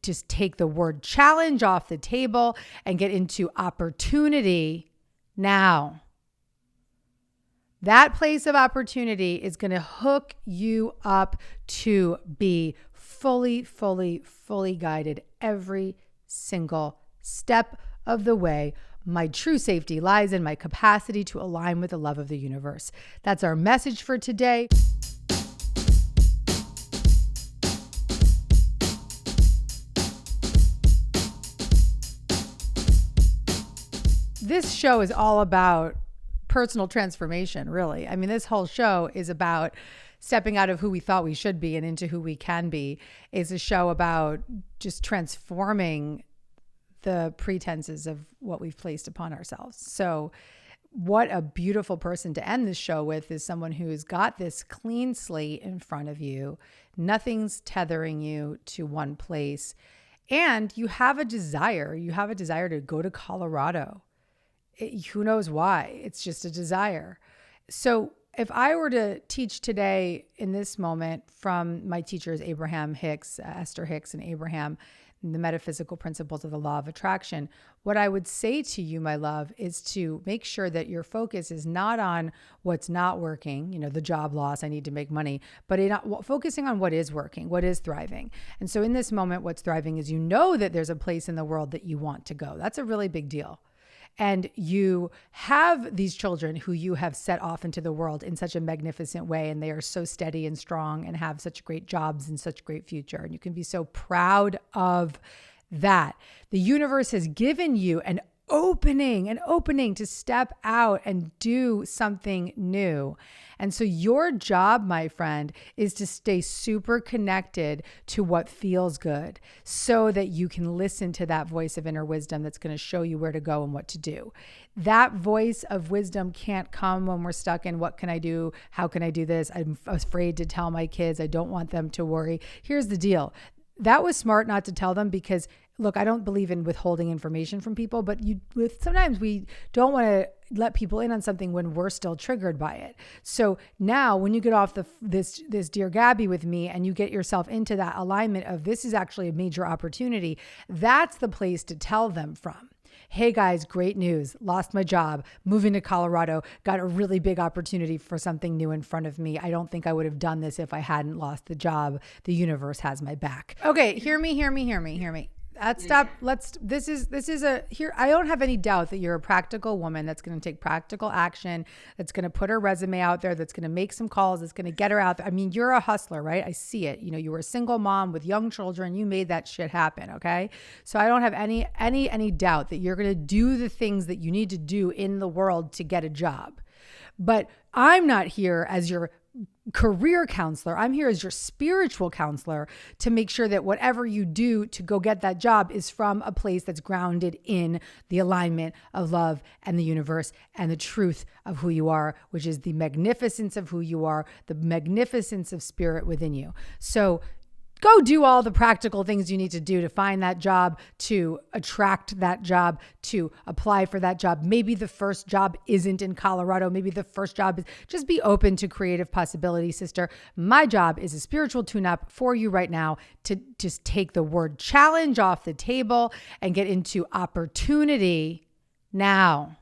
just take the word challenge off the table and get into opportunity now. That place of opportunity is going to hook you up to be fully guided every single step of the way. My true safety lies in my capacity to align with the love of the universe. That's our message for today. This show is all about personal transformation, really. I mean, this whole show is about stepping out of who we thought we should be and into who we can be. It's a show about just transforming the pretenses of what we've placed upon ourselves. So what a beautiful person to end this show with is someone who's got this clean slate in front of you. Nothing's tethering you to one place. And you have a desire. You have a desire to go to Colorado. Who knows why? It's just a desire. So if I were to teach today in this moment from my teachers, Abraham Hicks, Esther Hicks and Abraham, the metaphysical principles of the law of attraction, what I would say to you, my love, is to make sure that your focus is not on what's not working, the job loss, I need to make money, but focusing on what is working, what is thriving. And so in this moment, what's thriving is that there's a place in the world that you want to go. That's a really big deal. And you have these children who you have set off into the world in such a magnificent way, and they are so steady and strong and have such great jobs and such great future. And you can be so proud of that. The universe has given you an opening to step out and do something new. And so your job, my friend, is to stay super connected to what feels good so that you can listen to that voice of inner wisdom that's going to show you where to go and what to do. That voice of wisdom can't come when we're stuck in what can I do? How can I do this? I'm afraid to tell my kids. I don't want them to worry. Here's the deal. That was smart not to tell them because, look, I don't believe in withholding information from people, but sometimes we don't want to let people in on something when we're still triggered by it. So now when you get off this Dear Gabby with me and you get yourself into that alignment of this is actually a major opportunity, that's the place to tell them from. Hey guys, great news. Lost my job, moving to Colorado, got a really big opportunity for something new in front of me. I don't think I would have done this if I hadn't lost the job. The universe has my back. Okay, hear me. Stop. I don't have any doubt that you're a practical woman that's going to take practical action, that's going to put her resume out there, that's going to make some calls, that's going to get her out there. I mean, you're a hustler, right? I see it. You were a single mom with young children. You made that shit happen. Okay. So I don't have any doubt that you're going to do the things that you need to do in the world to get a job. But I'm not here as your career counselor. I'm here as your spiritual counselor to make sure that whatever you do to go get that job is from a place that's grounded in the alignment of love and the universe and the truth of who you are, which is the magnificence of who you are, the magnificence of spirit within you. So go do all the practical things you need to do to find that job, to attract that job, to apply for that job. Maybe the first job isn't in Colorado. Maybe the first job is just be open to creative possibility, sister. My job is a spiritual tune-up for you right now to just take the word challenge off the table and get into opportunity now.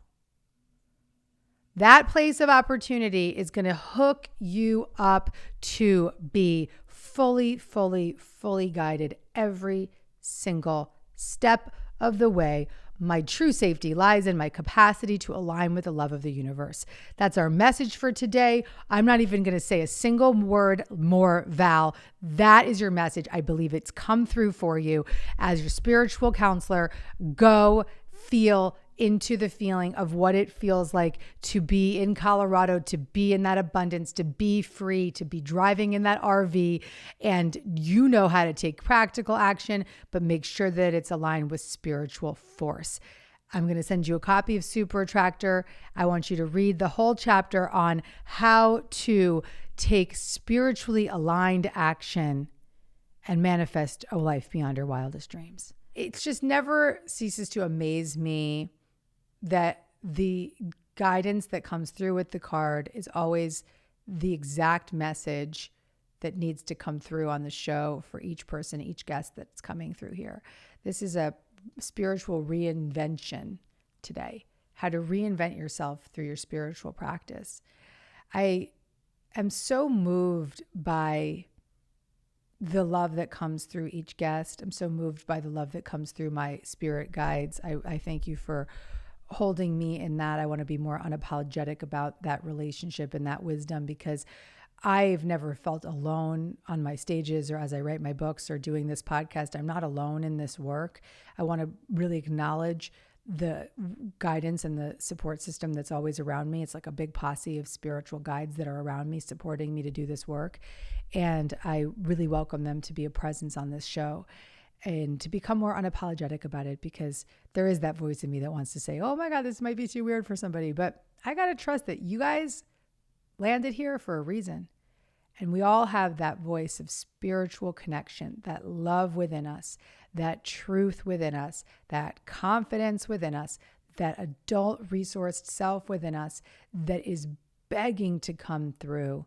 That place of opportunity is going to hook you up to be fully guided every single step of the way. My true safety lies in my capacity to align with the love of the universe. That's our message for today. I'm not even going to say a single word more, Val. That is your message. I believe it's come through for you as your spiritual counselor. Go feel into the feeling of what it feels like to be in Colorado, to be in that abundance, to be free, to be driving in that RV. And you know how to take practical action, but make sure that it's aligned with spiritual force. I'm going to send you a copy of Super Attractor. I want you to read the whole chapter on how to take spiritually aligned action and manifest a life beyond your wildest dreams. It just never ceases to amaze me that the guidance that comes through with the card is always the exact message that needs to come through on the show for each person, each guest that's coming through here. This is a spiritual reinvention today, how to reinvent yourself through your spiritual practice. I am so moved by the love that comes through each guest. I'm so moved by the love that comes through my spirit guides. I thank you for holding me in that. I want to be more unapologetic about that relationship and that wisdom, because I've never felt alone on my stages or as I write my books or doing this podcast. I'm not alone in this work. I want to really acknowledge the guidance and the support system that's always around me. It's like a big posse of spiritual guides that are around me, supporting me to do this work. And I really welcome them to be a presence on this show and to become more unapologetic about it, because there is that voice in me that wants to say, oh my God, this might be too weird for somebody. But I got to trust that you guys landed here for a reason. And we all have that voice of spiritual connection, that love within us, that truth within us, that confidence within us, that adult resourced self within us that is begging to come through.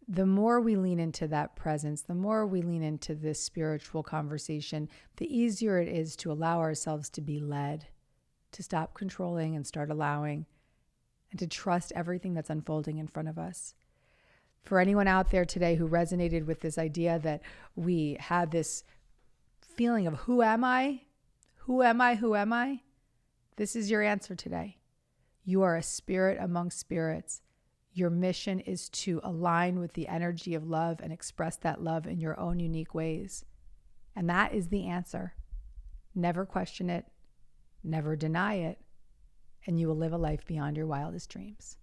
The more we lean into that presence, the more we lean into this spiritual conversation, the easier it is to allow ourselves to be led, to stop controlling and start allowing, and to trust everything that's unfolding in front of us. For anyone out there today who resonated with this idea that we had this feeling of who am I? Who am I? Who am I? This is your answer today. You are a spirit among spirits. Your mission is to align with the energy of love and express that love in your own unique ways. And that is the answer. Never question it, never deny it, and you will live a life beyond your wildest dreams.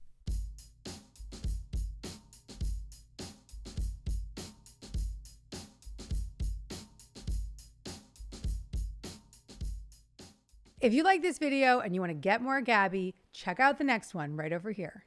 If you like this video and you want to get more Gabby, check out the next one right over here.